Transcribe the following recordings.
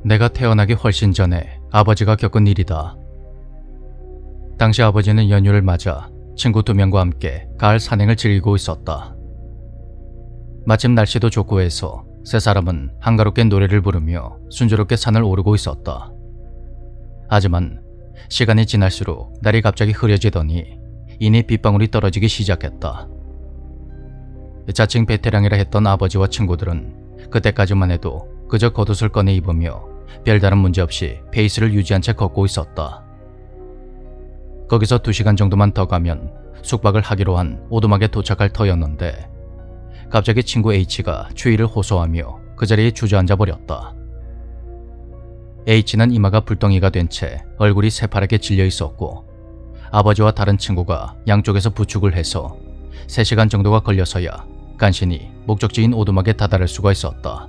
내가 태어나기 훨씬 전에 아버지가 겪은 일이다. 당시 아버지는 연휴를 맞아 친구 2명과 함께 가을 산행을 즐기고 있었다. 마침 날씨도 좋고 해서 세 사람은 한가롭게 노래를 부르며 순조롭게 산을 오르고 있었다. 하지만 시간이 지날수록 날이 갑자기 흐려지더니 이내 빗방울이 떨어지기 시작했다. 자칭 베테랑이라 했던 아버지와 친구들은 그때까지만 해도 그저 겉옷을 꺼내 입으며 별다른 문제 없이 페이스를 유지한 채 걷고 있었다. 거기서 2시간 정도만 더 가면 숙박을 하기로 한 오두막에 도착할 터였는데 갑자기 친구 H가 추위를 호소하며 그 자리에 주저앉아 버렸다. H는 이마가 불덩이가 된 채 얼굴이 새파랗게 질려 있었고 아버지와 다른 친구가 양쪽에서 부축을 해서 3시간 정도가 걸려서야 간신히 목적지인 오두막에 다다를 수가 있었다.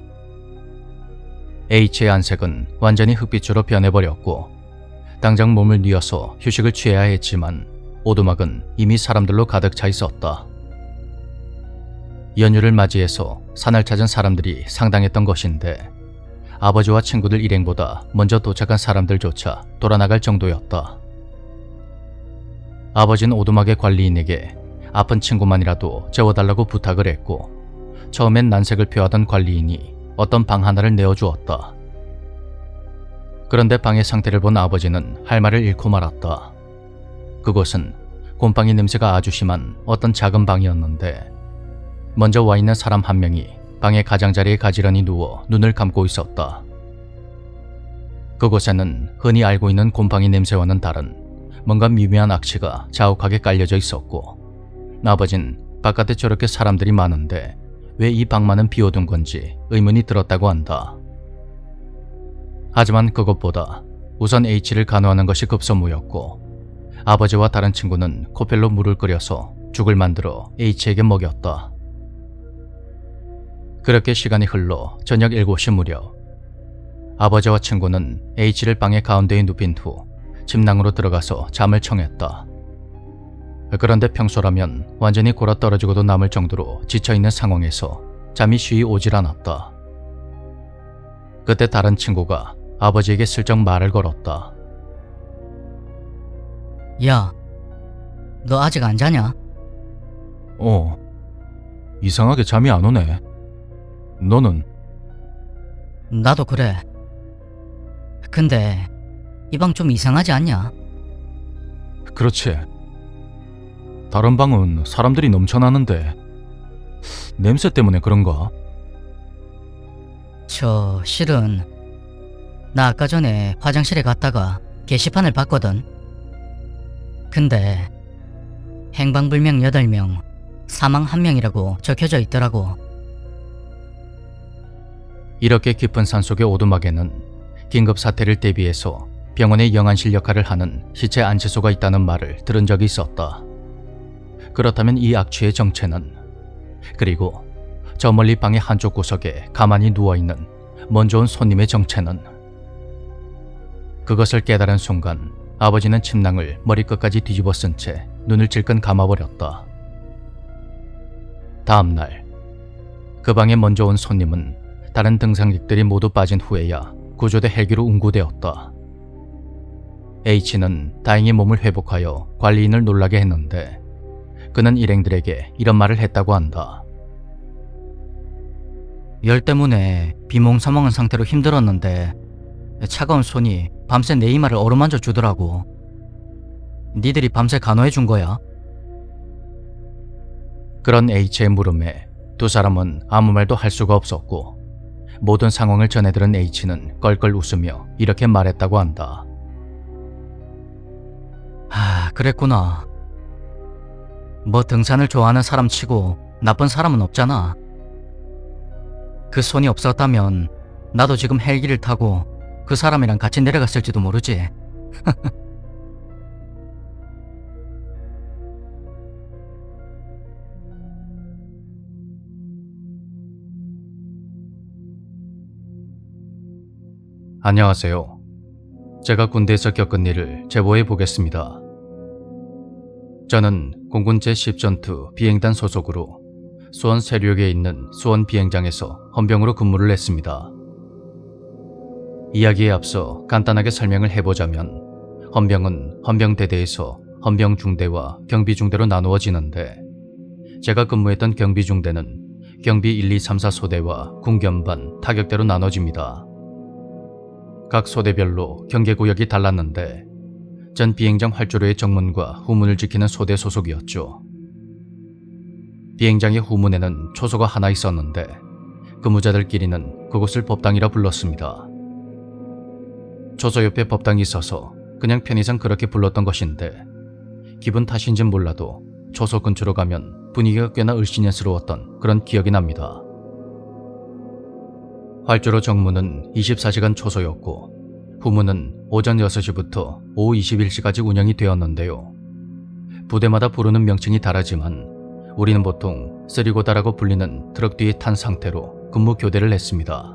H의 안색은 완전히 흑빛으로 변해버렸고 당장 몸을 뉘어서 휴식을 취해야 했지만 오두막은 이미 사람들로 가득 차 있었다. 연휴를 맞이해서 산을 찾은 사람들이 상당했던 것인데 아버지와 친구들 일행보다 먼저 도착한 사람들조차 돌아나갈 정도였다. 아버지는 오두막의 관리인에게 아픈 친구만이라도 재워달라고 부탁을 했고 처음엔 난색을 표하던 관리인이 어떤 방 하나를 내어주었다. 그런데 방의 상태를 본 아버지는 할 말을 잃고 말았다. 그곳은 곰팡이 냄새가 아주 심한 어떤 작은 방이었는데 먼저 와 있는 사람 한 명이 방의 가장자리에 가지런히 누워 눈을 감고 있었다. 그곳에는 흔히 알고 있는 곰팡이 냄새와는 다른 뭔가 미묘한 악취가 자욱하게 깔려져 있었고 아버진 바깥에 저렇게 사람들이 많은데 왜 이 방만은 비워둔 건지 의문이 들었다고 한다. 하지만 그것보다 우선 H를 간호하는 것이 급선무였고 아버지와 다른 친구는 코펠로 물을 끓여서 죽을 만들어 H에게 먹였다. 그렇게 시간이 흘러 저녁 7시 무렵 아버지와 친구는 H를 방의 가운데에 눕힌 후 침낭으로 들어가서 잠을 청했다. 그런데 평소라면 완전히 골아떨어지고도 남을 정도로 지쳐있는 상황에서 잠이 쉬이 오질 않았다. 그때 다른 친구가 아버지에게 슬쩍 말을 걸었다. 야, 너 아직 안 자냐? 이상하게 잠이 안 오네. 너는? 나도 그래. 근데 이 방 좀 이상하지 않냐? 그렇지. 다른 방은 사람들이 넘쳐나는데 냄새 때문에 그런가? 실은 나 아까 전에 화장실에 갔다가 게시판을 봤거든. 근데 행방불명 8명, 사망 1명이라고 적혀져 있더라고. 이렇게 깊은 산속의 오두막에는 긴급사태를 대비해서 병원의 영안실 역할을 하는 시체 안치소가 있다는 말을 들은 적이 있었다. 그렇다면 이 악취의 정체는, 그리고 저 멀리 방의 한쪽 구석에 가만히 누워있는 먼저 온 손님의 정체는, 그것을 깨달은 순간 아버지는 침낭을 머리끝까지 뒤집어 쓴 채 눈을 질끈 감아버렸다. 다음날 그 방에 먼저 온 손님은 다른 등산객들이 모두 빠진 후에야 구조대 헬기로 운구되었다. H는 다행히 몸을 회복하여 관리인을 놀라게 했는데 그는 일행들에게 이런 말을 했다고 한다. 열 때문에 비몽사몽한 상태로 힘들었는데 차가운 손이 밤새 내 이마를 어루만져 주더라고. 니들이 밤새 간호해 준 거야? 그런 H의 물음에 두 사람은 아무 말도 할 수가 없었고 모든 상황을 전해들은 H는 껄껄 웃으며 이렇게 말했다고 한다. 그랬구나. 뭐 등산을 좋아하는 사람 치고 나쁜 사람은 없잖아. 그 손이 없었다면 나도 지금 헬기를 타고 그 사람이랑 같이 내려갔을지도 모르지. 안녕하세요. 제가 군대에서 겪은 일을 제보해 보겠습니다. 저는 공군 제10전투 비행단 소속으로 수원 세류역에 있는 수원 비행장에서 헌병으로 근무를 했습니다. 이야기에 앞서 간단하게 설명을 해보자면 헌병은 헌병대대에서 헌병중대와 경비중대로 나누어지는데 제가 근무했던 경비중대는 경비 1, 2, 3, 4 소대와 군견반, 타격대로 나눠집니다. 각 소대별로 경계구역이 달랐는데 전 비행장 활주로의 정문과 후문을 지키는 소대 소속이었죠. 비행장의 후문에는 초소가 하나 있었는데 근무자들끼리는 그곳을 법당이라 불렀습니다. 초소 옆에 법당이 있어서 그냥 편의상 그렇게 불렀던 것인데 기분 탓인진 몰라도 초소 근처로 가면 분위기가 꽤나 을씨년스러웠던 그런 기억이 납니다. 활주로 정문은 24시간 초소였고 후문은 오전 6시부터 오후 21시까지 운영이 되었는데요. 부대마다 부르는 명칭이 다르지만 우리는 보통 쓰리고다라고 불리는 트럭 뒤에 탄 상태로 근무 교대를 했습니다.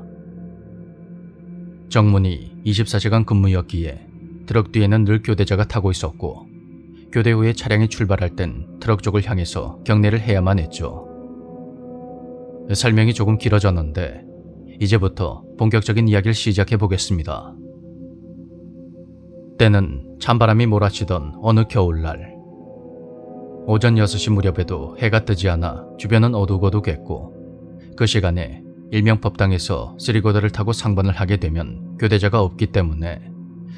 정문이 24시간 근무였기에 트럭 뒤에는 늘 교대자가 타고 있었고 교대 후에 차량이 출발할 땐 트럭 쪽을 향해서 경례를 해야만 했죠. 설명이 조금 길어졌는데 이제부터 본격적인 이야기를 시작해 보겠습니다. 때는 찬바람이 몰아치던 어느 겨울날 오전 6시 무렵에도 해가 뜨지 않아 주변은 어둑어둑했고 그 시간에 일명 법당에서 쓰리고다를 타고 상번을 하게 되면 교대자가 없기 때문에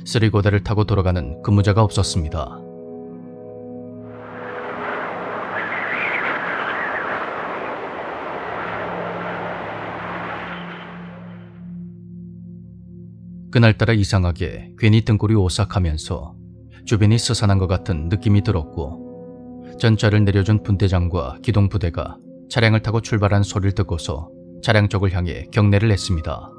쓰리고다를 타고 돌아가는 근무자가 없었습니다. 그날따라 이상하게 괜히 등골이 오싹하면서 주변이 스산한 것 같은 느낌이 들었고 전차를 내려준 분대장과 기동부대가 차량을 타고 출발한 소리를 듣고서 차량 쪽을 향해 경례를 했습니다.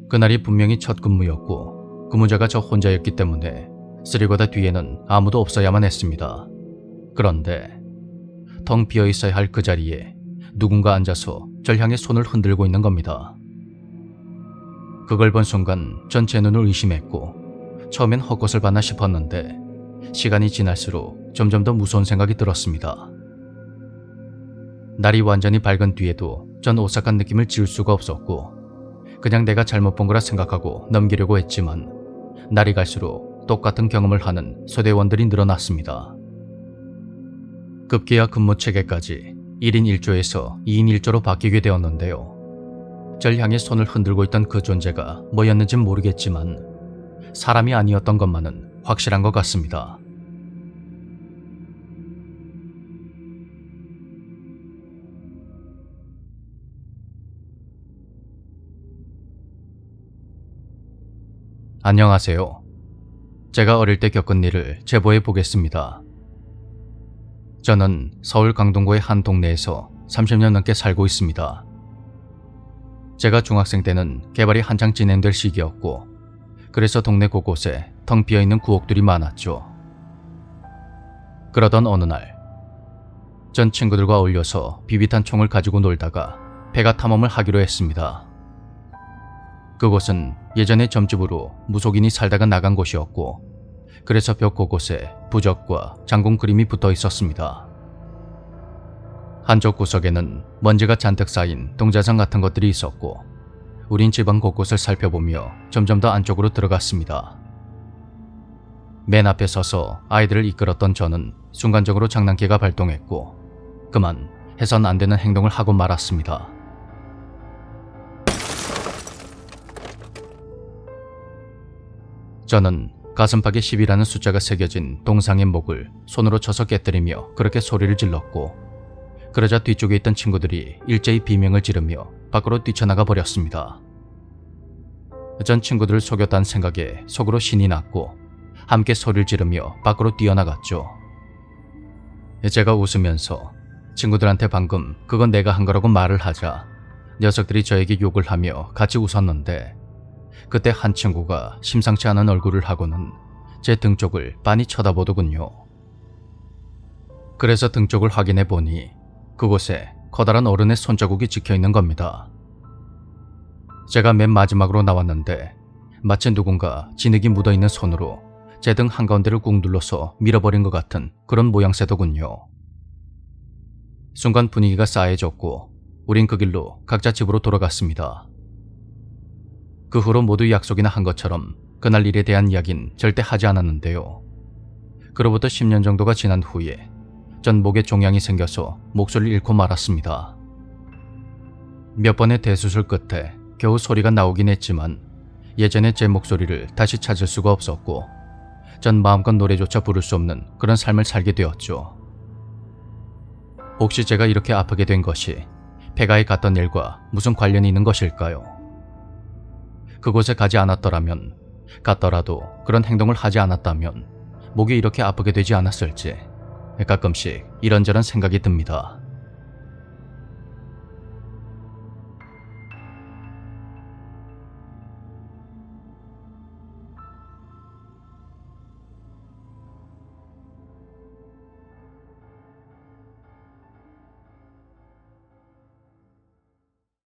그날이 분명히 첫 근무였고 근무자가 저 혼자였기 때문에 쓰리고다 뒤에는 아무도 없어야만 했습니다. 그런데 텅 비어있어야 할 그 자리에 누군가 앉아서 절 향해 손을 흔들고 있는 겁니다. 그걸 본 순간 전 제 눈을 의심했고 처음엔 헛것을 봤나 싶었는데 시간이 지날수록 점점 더 무서운 생각이 들었습니다. 날이 완전히 밝은 뒤에도 전 오싹한 느낌을 지울 수가 없었고 그냥 내가 잘못 본 거라 생각하고 넘기려고 했지만 날이 갈수록 똑같은 경험을 하는 소대원들이 늘어났습니다. 급기야 근무 체계까지 1인 1조에서 2인 1조로 바뀌게 되었는데요. 절 향해 손을 흔들고 있던 그 존재가 뭐였는진 모르겠지만 사람이 아니었던 것만은 확실한 것 같습니다. 안녕하세요. 제가 어릴 때 겪은 일을 제보해 보겠습니다. 저는 서울 강동구의 한 동네에서 30년 넘게 살고 있습니다. 제가 중학생 때는 개발이 한창 진행될 시기였고 그래서 동네 곳곳에 텅 비어있는 구옥들이 많았죠. 그러던 어느 날 전 친구들과 어울려서 비비탄 총을 가지고 놀다가 폐가 탐험을 하기로 했습니다. 그곳은 예전에 점집으로 무속인이 살다가 나간 곳이었고 그래서 벽 곳곳에 부적과 장군 그림이 붙어 있었습니다. 한쪽 구석에는 먼지가 잔뜩 쌓인 동자상 같은 것들이 있었고 우린 집안 곳곳을 살펴보며 점점 더 안쪽으로 들어갔습니다. 맨 앞에 서서 아이들을 이끌었던 저는 순간적으로 장난기가 발동했고 그만 해선 안 되는 행동을 하고 말았습니다. 저는 가슴팍에 10이라는 숫자가 새겨진 동상의 목을 손으로 쳐서 깨뜨리며 그렇게 소리를 질렀고 그러자 뒤쪽에 있던 친구들이 일제히 비명을 지르며 밖으로 뛰쳐나가 버렸습니다. 전 친구들을 속였다는 생각에 속으로 신이 났고 함께 소리를 지르며 밖으로 뛰어나갔죠. 제가 웃으면서 친구들한테 방금 그건 내가 한 거라고 말을 하자 녀석들이 저에게 욕을 하며 같이 웃었는데 그때 한 친구가 심상치 않은 얼굴을 하고는 제 등 쪽을 빤히 쳐다보더군요. 그래서 등 쪽을 확인해 보니 그곳에 커다란 어른의 손자국이 찍혀 있는 겁니다. 제가 맨 마지막으로 나왔는데 마치 누군가 진흙이 묻어있는 손으로 제 등 한가운데를 꾹 눌러서 밀어버린 것 같은 그런 모양새더군요. 순간 분위기가 싸해졌고 우린 그 길로 각자 집으로 돌아갔습니다. 그 후로 모두 약속이나 한 것처럼 그날 일에 대한 이야기는 절대 하지 않았는데요. 그로부터 10년 정도가 지난 후에 전 목에 종양이 생겨서 목소리를 잃고 말았습니다. 몇 번의 대수술 끝에 겨우 소리가 나오긴 했지만 예전의 제 목소리를 다시 찾을 수가 없었고 전 마음껏 노래조차 부를 수 없는 그런 삶을 살게 되었죠. 혹시 제가 이렇게 아프게 된 것이 폐가에 갔던 일과 무슨 관련이 있는 것일까요? 그곳에 가지 않았더라면, 갔더라도 그런 행동을 하지 않았다면 목이 이렇게 아프게 되지 않았을지 가끔씩 이런저런 생각이 듭니다.